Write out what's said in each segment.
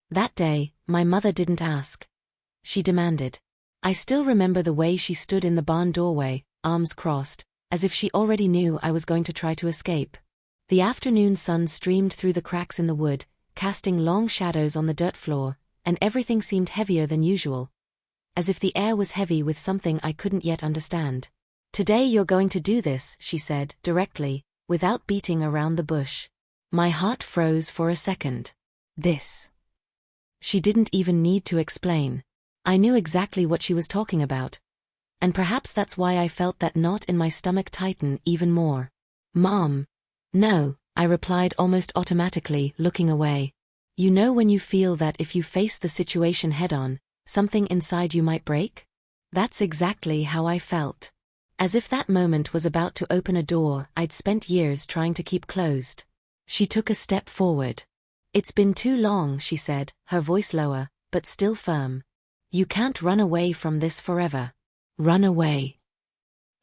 That day, my mother didn't ask. She demanded. I still remember the way she stood in the barn doorway, arms crossed, as if she already knew I was going to try to escape. The afternoon sun streamed through the cracks in the wood, casting long shadows on the dirt floor, and everything seemed heavier than usual. As if the air was heavy with something I couldn't yet understand. Today you're going to do this, she said, directly, without beating around the bush. My heart froze for a second. This. She didn't even need to explain. I knew exactly what she was talking about. And perhaps that's why I felt that knot in my stomach tighten even more. Mom. No, I replied almost automatically, looking away. You know when you feel that if you face the situation head-on, something inside you might break? That's exactly how I felt. As if that moment was about to open a door I'd spent years trying to keep closed. She took a step forward. It's been too long, she said, her voice lower, but still firm. You can't run away from this forever. Run away.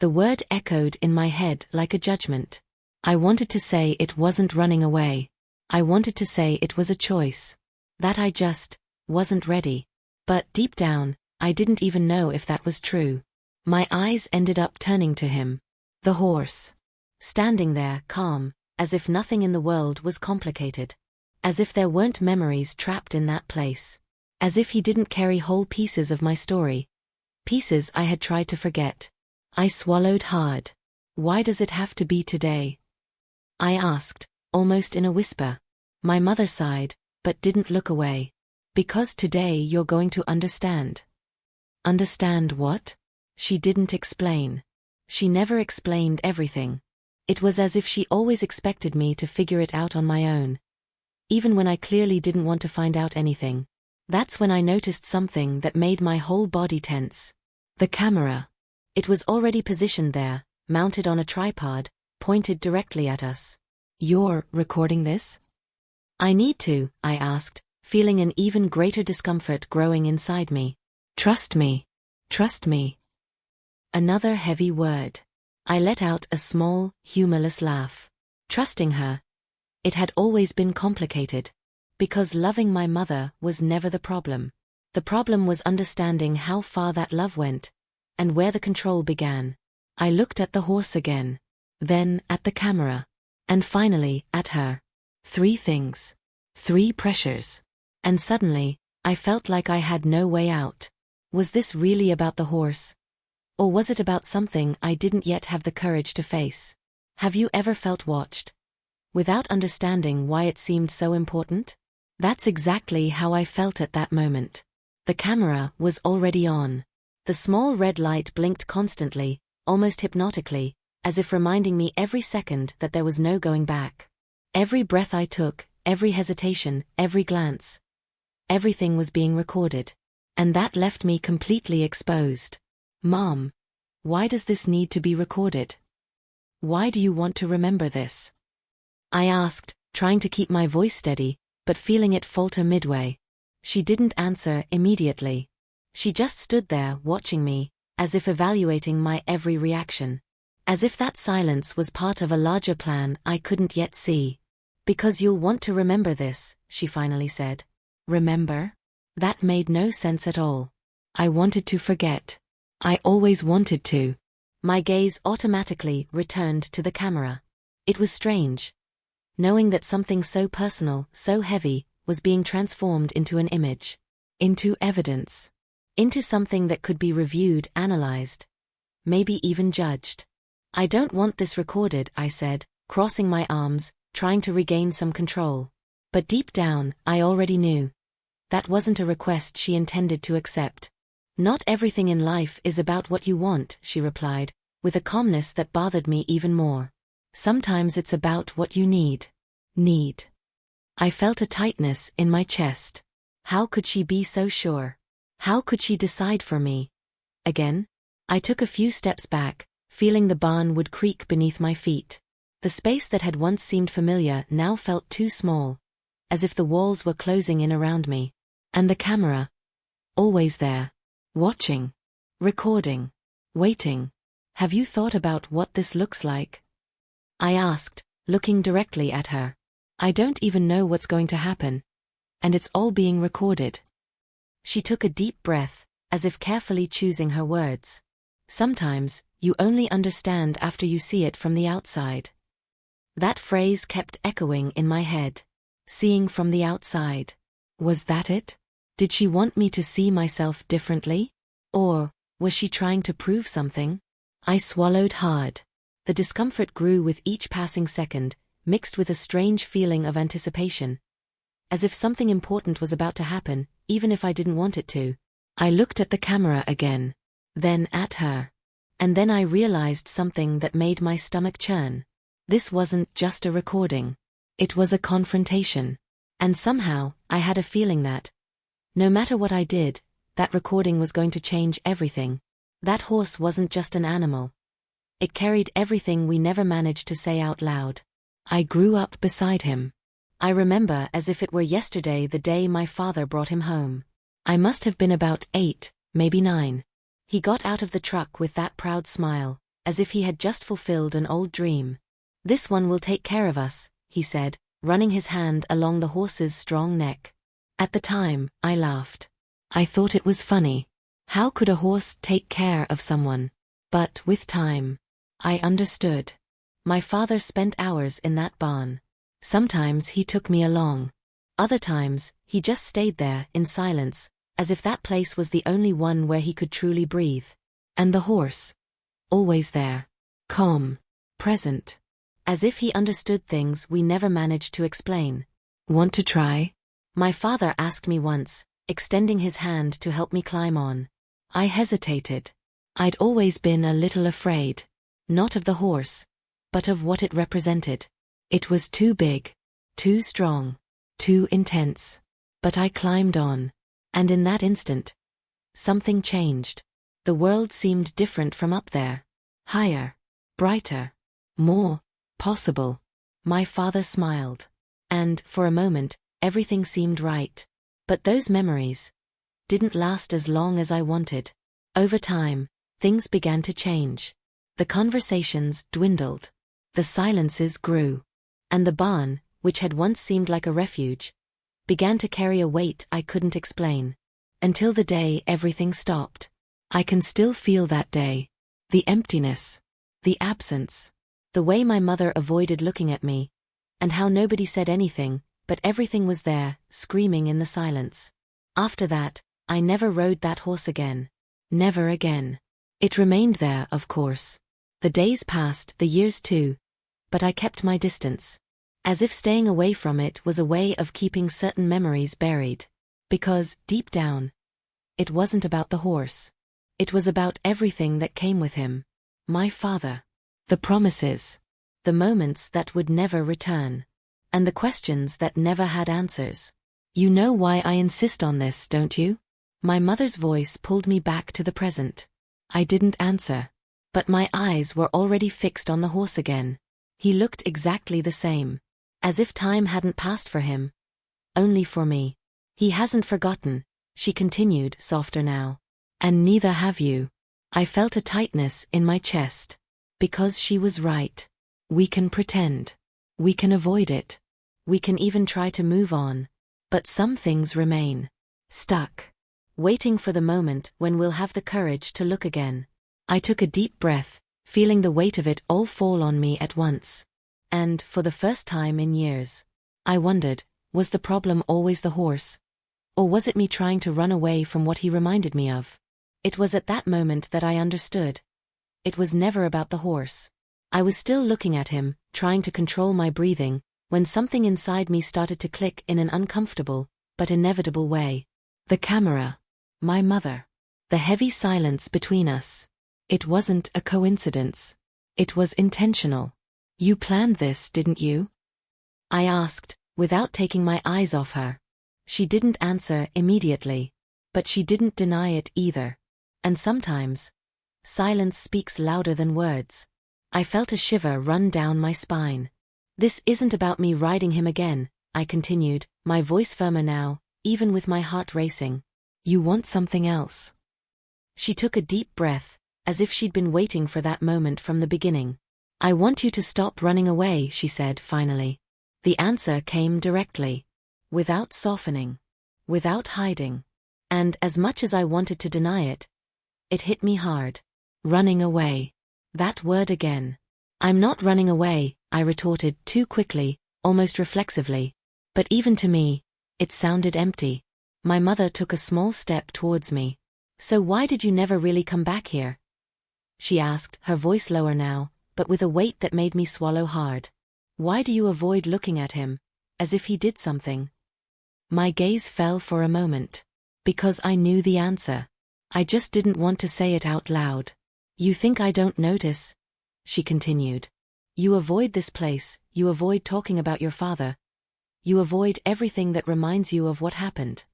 The word echoed in my head like a judgment. I wanted to say it wasn't running away. I wanted to say it was a choice. That I just wasn't ready. But deep down, I didn't even know if that was true. My eyes ended up turning to him. The horse. Standing there, calm, as if nothing in the world was complicated. As if there weren't memories trapped in that place. As if he didn't carry whole pieces of my story. Pieces I had tried to forget. I swallowed hard. Why does it have to be today? I asked, almost in a whisper. My mother sighed, but didn't look away. Because today you're going to understand. Understand what? She didn't explain. She never explained everything. It was as if she always expected me to figure it out on my own. Even when I clearly didn't want to find out anything. That's when I noticed something that made my whole body tense. The camera. It was already positioned there, mounted on a tripod, pointed directly at us. You're recording this? I need to, I asked, feeling an even greater discomfort growing inside me. Trust me. Trust me. Another heavy word. I let out a small, humorless laugh. Trusting her. It had always been complicated. Because loving my mother was never the problem. The problem was understanding how far that love went, and where the control began. I looked at the horse again. Then at the camera. And finally, at her. 3 things. 3 pressures. And suddenly, I felt like I had no way out. Was this really about the horse? Or was it about something I didn't yet have the courage to face? Have you ever felt watched? Without understanding why it seemed so important? That's exactly how I felt at that moment. The camera was already on. The small red light blinked constantly, almost hypnotically, as if reminding me every second that there was no going back. Every breath I took, every hesitation, every glance. Everything was being recorded. And that left me completely exposed. Mom, why does this need to be recorded? Why do you want to remember this? I asked, trying to keep my voice steady, but feeling it falter midway. She didn't answer immediately. She just stood there watching me, as if evaluating my every reaction. As if that silence was part of a larger plan I couldn't yet see. Because you'll want to remember this, she finally said. Remember? That made no sense at all. I wanted to forget. I always wanted to. My gaze automatically returned to the camera. It was strange. Knowing that something so personal, so heavy, was being transformed into an image. Into evidence. Into something that could be reviewed, analyzed. Maybe even judged. I don't want this recorded, I said, crossing my arms, trying to regain some control. But deep down, I already knew. That wasn't a request she intended to accept. Not everything in life is about what you want, she replied, with a calmness that bothered me even more. Sometimes it's about what you need. Need. I felt a tightness in my chest. How could she be so sure? How could she decide for me? Again? I took a few steps back, feeling the barn would creak beneath my feet. The space that had once seemed familiar now felt too small. As if the walls were closing in around me. And the camera. Always there. Watching. Recording. Waiting. Have you thought about what this looks like? I asked, looking directly at her. I don't even know what's going to happen. And it's all being recorded. She took a deep breath, as if carefully choosing her words. Sometimes, you only understand after you see it from the outside. That phrase kept echoing in my head. Seeing from the outside. Was that it? Did she want me to see myself differently? Or was she trying to prove something? I swallowed hard. The discomfort grew with each passing second, mixed with a strange feeling of anticipation. As if something important was about to happen, even if I didn't want it to. I looked at the camera again. Then at her. And then I realized something that made my stomach churn. This wasn't just a recording. It was a confrontation. And somehow, I had a feeling that, no matter what I did, that recording was going to change everything. That horse wasn't just an animal. It carried everything we never managed to say out loud. I grew up beside him. I remember as if it were yesterday the day my father brought him home. I must have been about 8, maybe 9. He got out of the truck with that proud smile, as if he had just fulfilled an old dream. "This one will take care of us," he said, running his hand along the horse's strong neck. At the time, I laughed. I thought it was funny. How could a horse take care of someone? But with time, I understood. My father spent hours in that barn. Sometimes he took me along. Other times, he just stayed there in silence, as if that place was the only one where he could truly breathe. And the horse? Always there. Calm. Present. As if he understood things we never managed to explain. "Want to try?" My father asked me once, extending his hand to help me climb on. I hesitated. I'd always been a little afraid. Not of the horse, but of what it represented. It was too big, too strong, too intense. But I climbed on. And in that instant, something changed. The world seemed different from up there. Higher. Brighter. More possible. My father smiled. And, for a moment, everything seemed right. But those memories didn't last as long as I wanted. Over time, things began to change. The conversations dwindled. The silences grew. And the barn, which had once seemed like a refuge, began to carry a weight I couldn't explain. Until the day everything stopped. I can still feel that day. The emptiness. The absence. The way my mother avoided looking at me. And how nobody said anything, but everything was there, screaming in the silence. After that, I never rode that horse again. Never again. It remained there, of course. The days passed, the years too. But I kept my distance. As if staying away from it was a way of keeping certain memories buried. Because, deep down, it wasn't about the horse. It was about everything that came with him. My father. The promises. The moments that would never return. And the questions that never had answers. "You know why I insist on this, don't you?" My mother's voice pulled me back to the present. I didn't answer. But my eyes were already fixed on the horse again. He looked exactly the same. As if time hadn't passed for him. Only for me. "He hasn't forgotten," she continued, softer now. "And neither have you." I felt a tightness in my chest. Because she was right. We can pretend. We can avoid it. We can even try to move on. But some things remain. Stuck. Waiting for the moment when we'll have the courage to look again. I took a deep breath, feeling the weight of it all fall on me at once. And, for the first time in years, I wondered, was the problem always the horse? Or was it me trying to run away from what he reminded me of? It was at that moment that I understood. It was never about the horse. I was still looking at him, trying to control my breathing, when something inside me started to click in an uncomfortable, but inevitable way. The camera. My mother. The heavy silence between us. It wasn't a coincidence. It was intentional. "You planned this, didn't you?" I asked, without taking my eyes off her. She didn't answer immediately. But she didn't deny it either. And sometimes, silence speaks louder than words. I felt a shiver run down my spine. "This isn't about me riding him again," I continued, my voice firmer now, even with my heart racing. "You want something else." She took a deep breath, as if she'd been waiting for that moment from the beginning. "I want you to stop running away," she said finally. The answer came directly. without softening, without hiding. And as much as I wanted to deny it, it hit me hard. Running away. That word again. I'm not running away, I retorted too quickly, almost reflexively. But even to me, it sounded empty. My mother took a small step towards me. So why did you never really come back here? She asked, her voice lower now, but with a weight that made me swallow hard. Why do you avoid looking at him, as if he did something? My gaze fell for a moment. Because I knew the answer. I just didn't want to say it out loud. You think I don't notice? She continued. You avoid this place, you avoid talking about your father. You avoid everything that reminds you of what happened.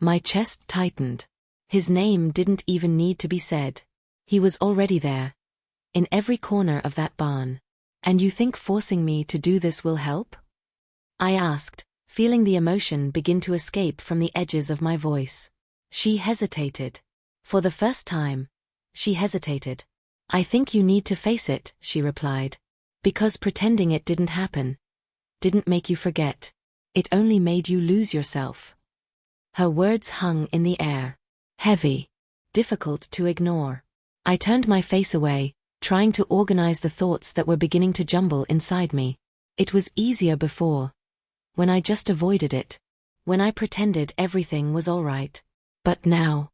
My chest tightened. His name didn't even need to be said. He was already there. In every corner of that barn. And you think forcing me to do this will help? I asked, feeling the emotion begin to escape from the edges of my voice. She hesitated. For the first time, she hesitated. I think you need to face it, she replied. Because pretending it didn't happen didn't make you forget. It only made you lose yourself. Her words hung in the air. Heavy. Difficult to ignore. I turned my face away, trying to organize the thoughts that were beginning to jumble inside me. It was easier before. When I just avoided it. When I pretended everything was all right. But now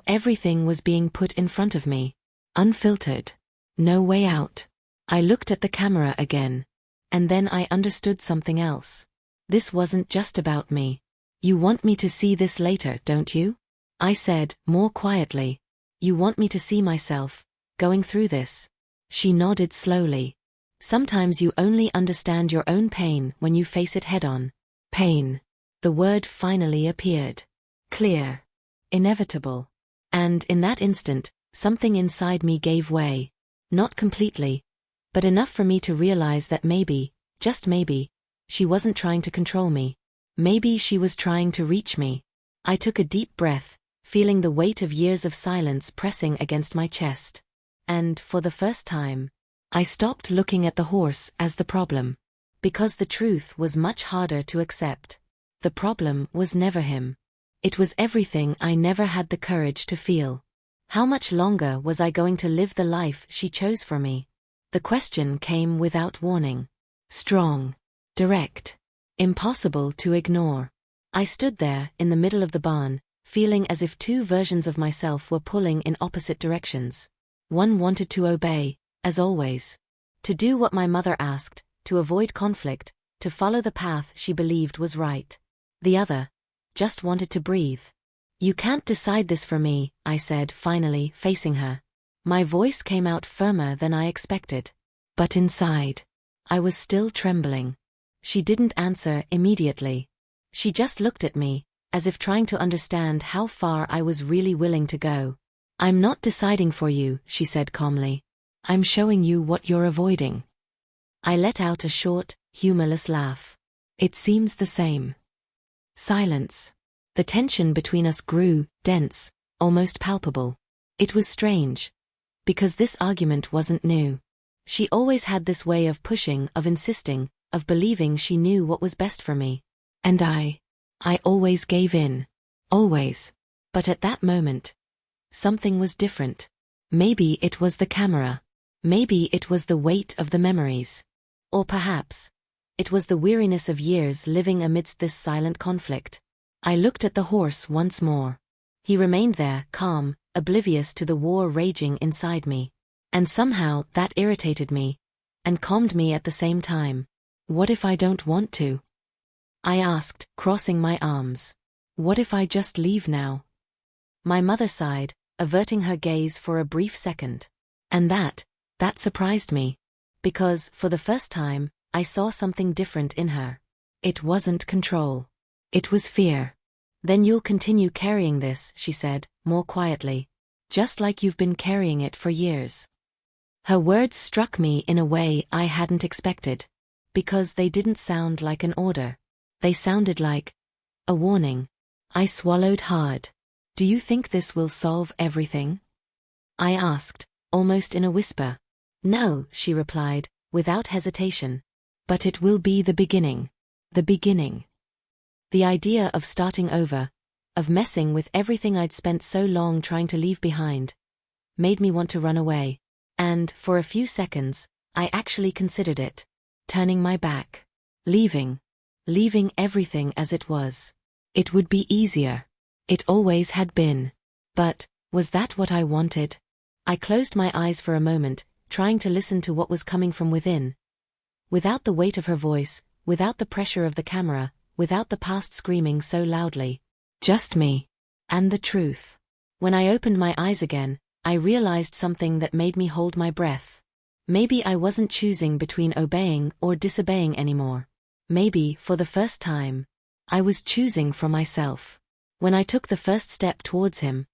everything was being put in front of me. Unfiltered. No way out. I looked at the camera again. And then I understood something else. This wasn't just about me. You want me to see this later, don't you? I said, more quietly. You want me to see myself, going through this? She nodded slowly. Sometimes you only understand your own pain when you face it head-on. Pain. The word finally appeared. Clear. Inevitable. And in that instant, something inside me gave way. Not completely, but enough for me to realize that maybe, just maybe, she wasn't trying to control me. Maybe she was trying to reach me. I took a deep breath, feeling the weight of years of silence pressing against my chest. And, for the first time, I stopped looking at the horse as the problem. Because the truth was much harder to accept. The problem was never him. It was everything I never had the courage to feel. How much longer was I going to live the life she chose for me? The question came without warning. Strong. Direct. Impossible to ignore. I stood there, in the middle of the barn, feeling as if two versions of myself were pulling in opposite directions. One wanted to obey, as always. To do what my mother asked, to avoid conflict, to follow the path she believed was right. The other just wanted to breathe. You can't decide this for me, I said, finally, facing her. My voice came out firmer than I expected. But inside, I was still trembling. She didn't answer immediately. She just looked at me, as if trying to understand how far I was really willing to go. I'm not deciding for you, she said calmly. I'm showing you what you're avoiding. I let out a short, humorless laugh. It seems the same. Silence. The tension between us grew, dense, almost palpable. It was strange. Because this argument wasn't new. She always had this way of pushing, of insisting, of believing she knew what was best for me. And I always gave in. Always. But at that moment, something was different. Maybe it was the camera. Maybe it was the weight of the memories. Or perhaps, it was the weariness of years living amidst this silent conflict. I looked at the horse once more. He remained there, calm, oblivious to the war raging inside me. And somehow that irritated me, and calmed me at the same time. What if I don't want to? I asked, crossing my arms. What if I just leave now? My mother sighed, averting her gaze for a brief second. And that surprised me. Because, for the first time, I saw something different in her. It wasn't control. It was fear. Then you'll continue carrying this, she said, more quietly. Just like you've been carrying it for years. Her words struck me in a way I hadn't expected. Because they didn't sound like an order. They sounded like a warning. I swallowed hard. Do you think this will solve everything? I asked, almost in a whisper. No, she replied, without hesitation. But it will be the beginning. The beginning. The idea of starting over, of messing with everything I'd spent so long trying to leave behind, made me want to run away. And, for a few seconds, I actually considered it. Turning my back. Leaving. Leaving everything as it was. It would be easier. It always had been. But, was that what I wanted? I closed my eyes for a moment, trying to listen to what was coming from within. Without the weight of her voice, without the pressure of the camera, without the past screaming so loudly. Just me. And the truth. When I opened my eyes again, I realized something that made me hold my breath. Maybe I wasn't choosing between obeying or disobeying anymore. Maybe, for the first time, I was choosing for myself. When I took the first step towards him,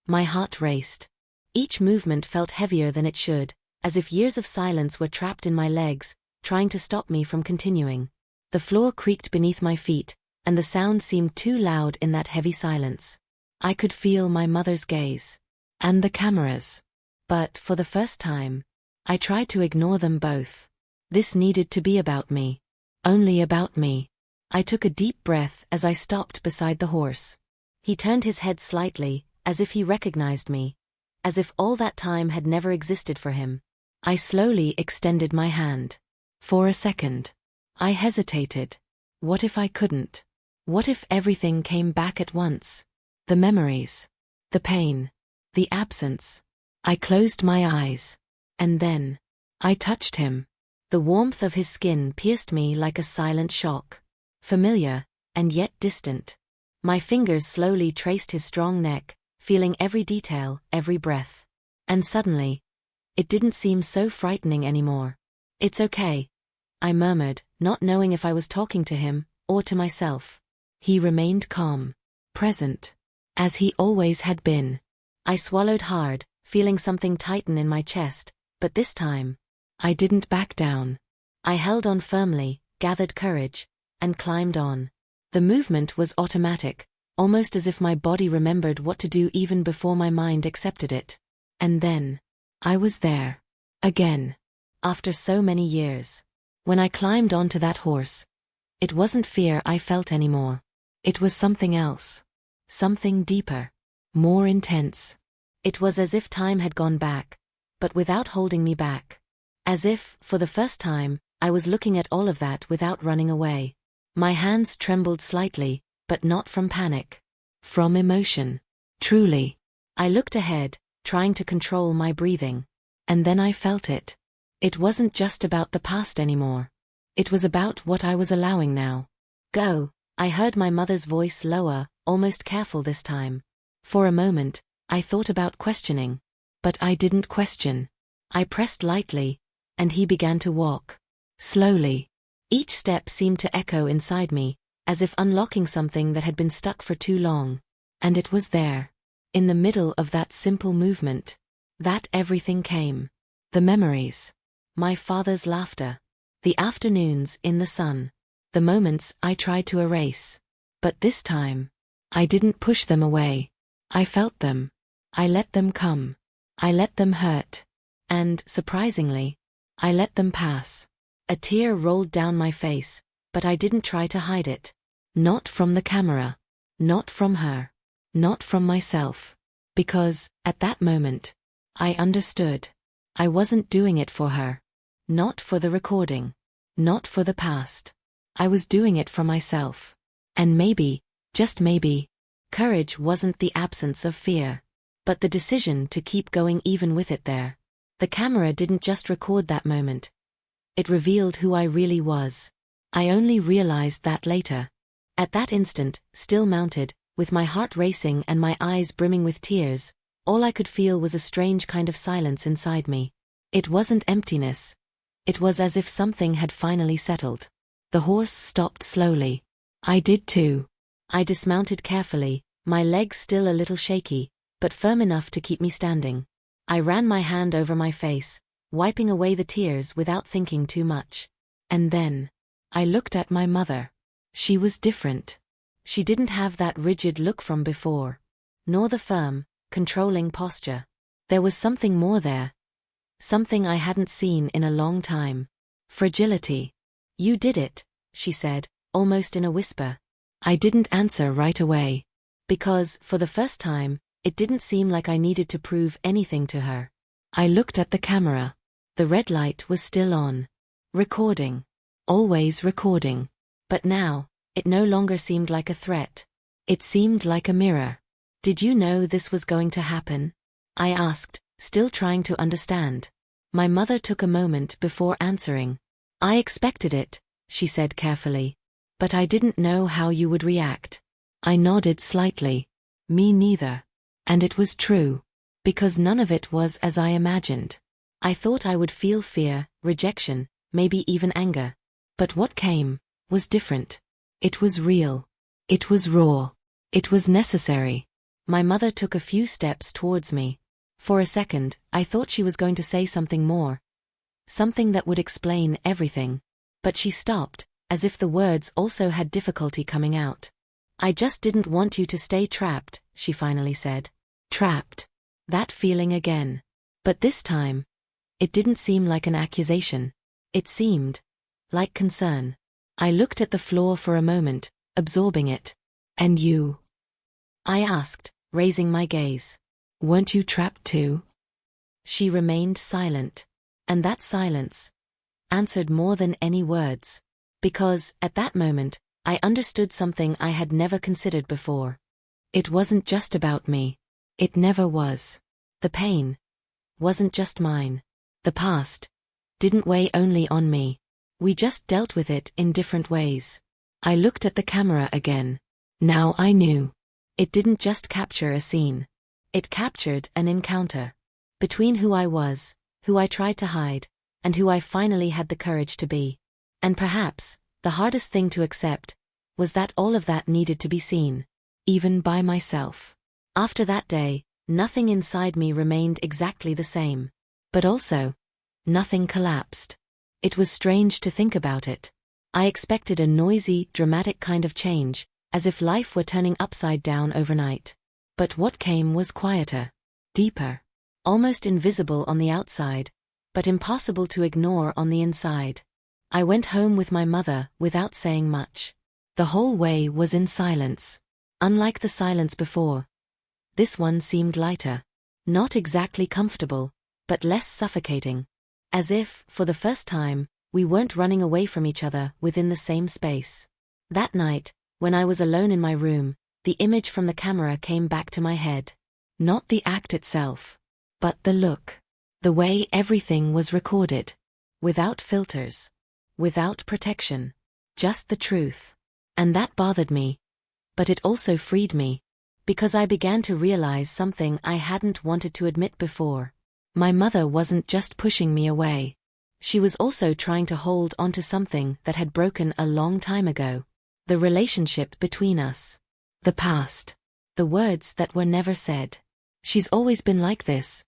my heart raced. Each movement felt heavier than it should, as if years of silence were trapped in my legs, trying to stop me from continuing. The floor creaked beneath my feet, and the sound seemed too loud in that heavy silence. I could feel my mother's gaze. And the cameras. But, for the first time, I tried to ignore them both. This needed to be about me. Only about me. I took a deep breath as I stopped beside the horse. He turned his head slightly, as if he recognized me. As if all that time had never existed for him. I slowly extended my hand. For a second. I hesitated. What if I couldn't? What if everything came back at once? The memories. The pain. The absence. I closed my eyes. And then, I touched him. The warmth of his skin pierced me like a silent shock. Familiar, and yet distant. My fingers slowly traced his strong neck, feeling every detail, every breath. And suddenly, it didn't seem so frightening anymore. It's okay, I murmured, not knowing if I was talking to him, or to myself. He remained calm. Present. As he always had been. I swallowed hard, feeling something tighten in my chest, but this time, I didn't back down. I held on firmly, gathered courage, and climbed on. The movement was automatic, almost as if my body remembered what to do even before my mind accepted it. And then, I was there. Again. After so many years. When I climbed onto that horse, it wasn't fear I felt anymore. It was something else. Something deeper. More intense. It was as if time had gone back, but without holding me back. As if, for the first time, I was looking at all of that without running away. My hands trembled slightly, but not from panic. From emotion. Truly. I looked ahead, trying to control my breathing. And then I felt it. It wasn't just about the past anymore. It was about what I was allowing now. Go. I heard my mother's voice lower, almost careful this time. For a moment, I thought about questioning. But I didn't question. I pressed lightly, and he began to walk. Slowly. Each step seemed to echo inside me, as if unlocking something that had been stuck for too long. And it was there. In the middle of that simple movement. That everything came. The memories. My father's laughter. The afternoons in the sun. The moments I tried to erase. But this time, I didn't push them away. I felt them. I let them come. I let them hurt. And, surprisingly, I let them pass. A tear rolled down my face, but I didn't try to hide it. Not from the camera. Not from her. Not from myself. Because, at that moment, I understood. I wasn't doing it for her. Not for the recording. Not for the past. I was doing it for myself. And maybe, just maybe, courage wasn't the absence of fear, but the decision to keep going even with it there. The camera didn't just record that moment. It revealed who I really was. I only realized that later. At that instant, still mounted, with my heart racing and my eyes brimming with tears, all I could feel was a strange kind of silence inside me. It wasn't emptiness. It was as if something had finally settled. The horse stopped slowly. I did too. I dismounted carefully, my legs still a little shaky, but firm enough to keep me standing. I ran my hand over my face, wiping away the tears without thinking too much. And then, I looked at my mother. She was different. She didn't have that rigid look from before, nor the firm, controlling posture. There was something more there. Something I hadn't seen in a long time. Fragility. You did it, she said, almost in a whisper. I didn't answer right away. Because, for the first time, it didn't seem like I needed to prove anything to her. I looked at the camera. The red light was still on. Recording. Always recording. But now, it no longer seemed like a threat. It seemed like a mirror. Did you know this was going to happen? I asked, still trying to understand. My mother took a moment before answering. I expected it, she said carefully. But I didn't know how you would react. I nodded slightly. Me neither. And it was true. Because none of it was as I imagined. I thought I would feel fear, rejection, maybe even anger. But what came was different. It was real. It was raw. It was necessary. My mother took a few steps towards me. For a second, I thought she was going to say something more. Something that would explain everything. But she stopped, as if the words also had difficulty coming out. I just didn't want you to stay trapped, she finally said. Trapped. That feeling again. But this time, it didn't seem like an accusation. It seemed like concern. I looked at the floor for a moment, absorbing it. And you? I asked, raising my gaze. Weren't you trapped too? She remained silent. And that silence answered more than any words. Because, at that moment, I understood something I had never considered before. It wasn't just about me. It never was. The pain wasn't just mine. The past didn't weigh only on me. We just dealt with it in different ways. I looked at the camera again. Now I knew. It didn't just capture a scene. It captured an encounter. Between who I was, who I tried to hide, and who I finally had the courage to be. And perhaps, the hardest thing to accept, was that all of that needed to be seen. Even by myself. After that day, nothing inside me remained exactly the same. But also, nothing collapsed. It was strange to think about it. I expected a noisy, dramatic kind of change, as if life were turning upside down overnight. But what came was quieter. Deeper. Almost invisible on the outside, but impossible to ignore on the inside. I went home with my mother without saying much. The whole way was in silence. Unlike the silence before, this one seemed lighter. Not exactly comfortable, but less suffocating. As if, for the first time, we weren't running away from each other within the same space. That night, when I was alone in my room, the image from the camera came back to my head. Not the act itself, but the look. The way everything was recorded. Without filters. Without protection. Just the truth. And that bothered me. But it also freed me. Because I began to realize something I hadn't wanted to admit before. My mother wasn't just pushing me away. She was also trying to hold onto something that had broken a long time ago. The relationship between us. The past. The words that were never said. She's always been like this,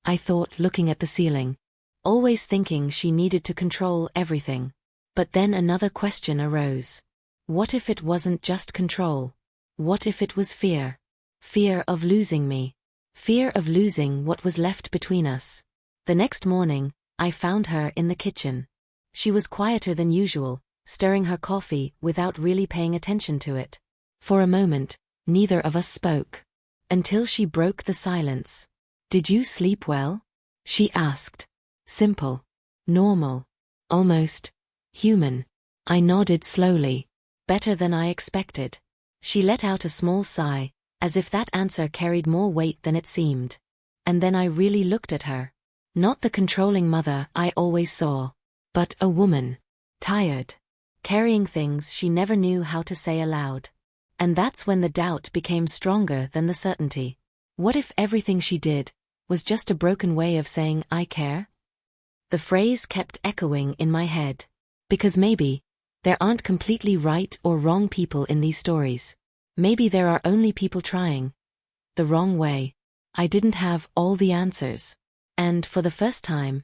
I thought, looking at the ceiling. Always thinking she needed to control everything. But then another question arose. What if it wasn't just control? What if it was fear? Fear of losing me. Fear of losing what was left between us. The next morning, I found her in the kitchen. She was quieter than usual, stirring her coffee without really paying attention to it. For a moment, neither of us spoke. Until she broke the silence. Did you sleep well? She asked. Simple. Normal. Almost human. I nodded slowly. Better than I expected. She let out a small sigh, as if that answer carried more weight than it seemed. And then I really looked at her. Not the controlling mother I always saw, but a woman. Tired. Carrying things she never knew how to say aloud. And that's when the doubt became stronger than the certainty. What if everything she did was just a broken way of saying I care? The phrase kept echoing in my head. Because maybe there aren't completely right or wrong people in these stories. Maybe there are only people trying the wrong way. I didn't have all the answers. And for the first time,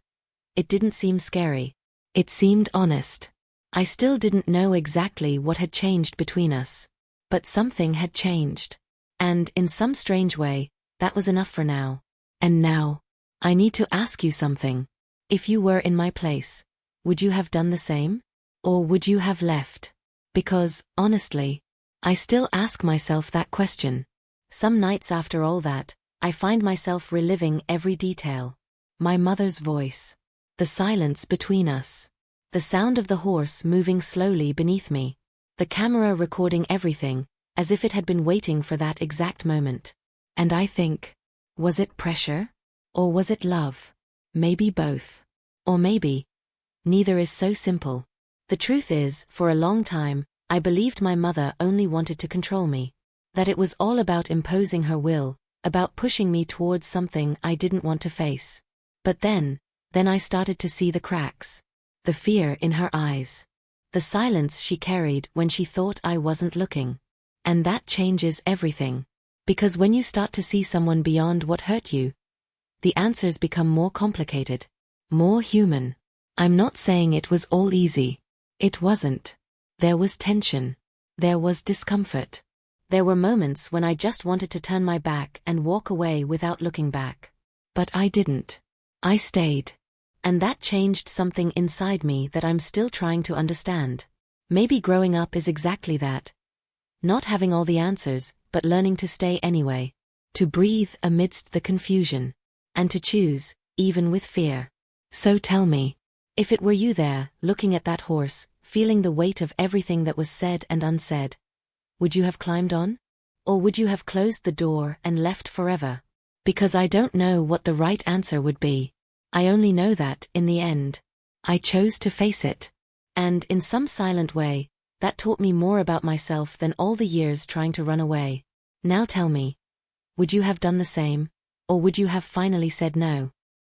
it didn't seem scary. It seemed honest. I still didn't know exactly what had changed between us. But something had changed. And in some strange way, that was enough for now. And now, I need to ask you something. If you were in my place, would you have done the same? Or would you have left? Because, honestly, I still ask myself that question. Some nights after all that, I find myself reliving every detail. My mother's voice. The silence between us. The sound of the horse moving slowly beneath me. The camera recording everything, as if it had been waiting for that exact moment. And I think, was it pressure? Or was it love? Maybe both. Or maybe neither is so simple. The truth is, for a long time, I believed my mother only wanted to control me. That it was all about imposing her will, about pushing me towards something I didn't want to face. But then I started to see the cracks. The fear in her eyes. The silence she carried when she thought I wasn't looking. And that changes everything. Because when you start to see someone beyond what hurt you, the answers become more complicated. More human. I'm not saying it was all easy. It wasn't. There was tension. There was discomfort. There were moments when I just wanted to turn my back and walk away without looking back. But I didn't. I stayed. And that changed something inside me that I'm still trying to understand. Maybe growing up is exactly that. Not having all the answers, but learning to stay anyway. To breathe amidst the confusion. And to choose, even with fear. So tell me, if it were you there, looking at that horse, feeling the weight of everything that was said and unsaid, would you have climbed on? Or would you have closed the door and left forever? Because I don't know what the right answer would be. I only know that, in the end, I chose to face it. And, in some silent way, that taught me more about myself than all the years trying to run away. Now tell me, would you have done the same? Or would you have finally said no?